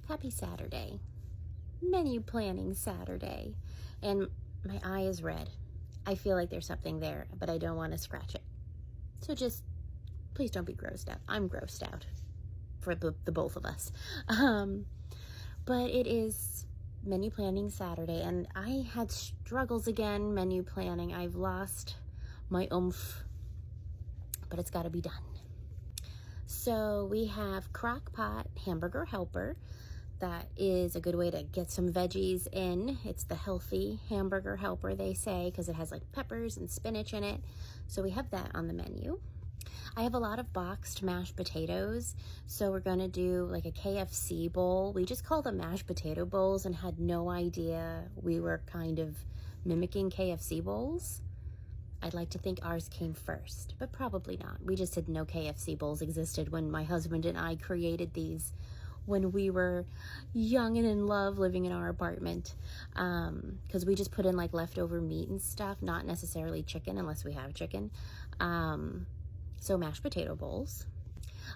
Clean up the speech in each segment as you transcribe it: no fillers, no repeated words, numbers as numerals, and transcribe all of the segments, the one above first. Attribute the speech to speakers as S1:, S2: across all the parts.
S1: Happy Saturday. Menu planning Saturday. And my eye is red. I feel like there's something there, but I don't want to scratch it. So just, please don't be grossed out. I'm grossed out for the both of us. But it is menu planning Saturday, and I had struggles again menu planning. I've lost my oomph, but it's got to be done. So we have crock pot hamburger helper. That is a good way to get some veggies in. It's the healthy hamburger helper, they say, because it has like peppers and spinach in it. So we have that on the menu. I have a lot of boxed mashed potatoes, so we're going to do like a KFC bowl. We just call them mashed potato bowls and had no idea we were kind of mimicking KFC bowls. I'd like to think ours came first, but probably not. We just didn't know KFC bowls existed when my husband and I created these when we were young and in love living in our apartment, because we just put in like leftover meat and stuff, not necessarily chicken unless we have chicken. So mashed potato bowls.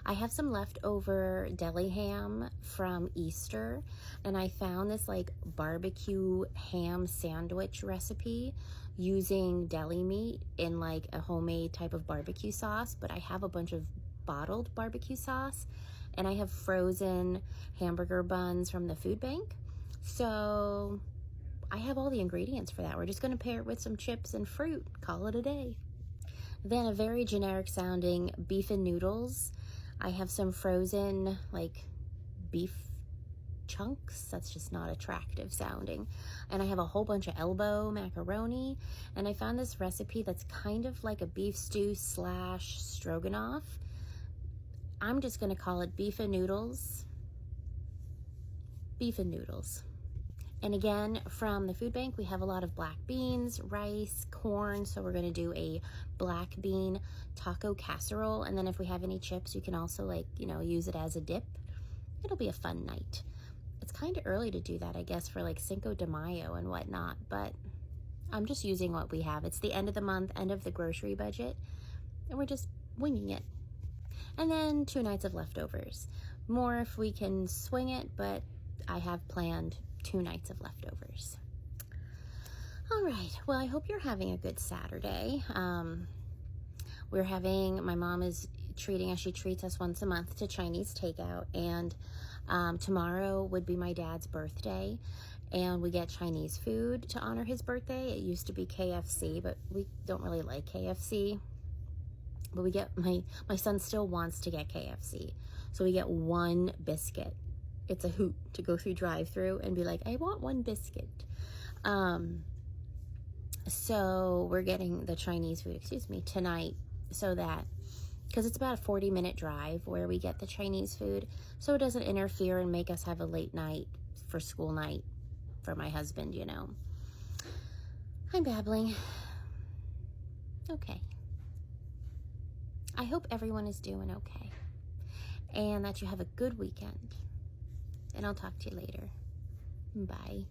S1: I have some leftover deli ham from Easter, and I found this like barbecue ham sandwich recipe using deli meat in like a homemade type of barbecue sauce, but I have a bunch of bottled barbecue sauce, and I have frozen hamburger buns from the food bank. So I have all the ingredients for that. We're just gonna pair it with some chips and fruit, call it a day. Then a very generic sounding beef and noodles. I have some frozen like beef chunks. That's just not attractive sounding. And I have a whole bunch of elbow macaroni. And I found this recipe that's kind of like a beef stew / stroganoff. I'm just gonna call it beef and noodles. Beef and noodles. And again, from the food bank, we have a lot of black beans, rice, corn. So we're gonna do a black bean taco casserole. And then if we have any chips, you can also like, use it as a dip. It'll be a fun night. It's kind of early to do that, I guess, for like Cinco de Mayo and whatnot, but I'm just using what we have. It's the end of the month, end of the grocery budget, and we're just winging it. And then 2 nights of leftovers. More if we can swing it, but I have planned 2 nights of leftovers. All right, well, I hope you're having a good Saturday. My mom is treating us, she treats us once a month to Chinese takeout, and tomorrow would be my dad's birthday, and we get Chinese food to honor his birthday. It used to be KFC, but we don't really like KFC. But we get, my son still wants to get KFC, so we get 1 biscuit. It's a hoot to go through drive-through and be like, I want 1 biscuit. So we're getting the Chinese food, tonight, so that, because it's about a 40-minute drive where we get the Chinese food, so it doesn't interfere and make us have a late night for school night for my husband, I'm babbling. Okay. I hope everyone is doing okay, and that you have a good weekend. And I'll talk to you later. Bye.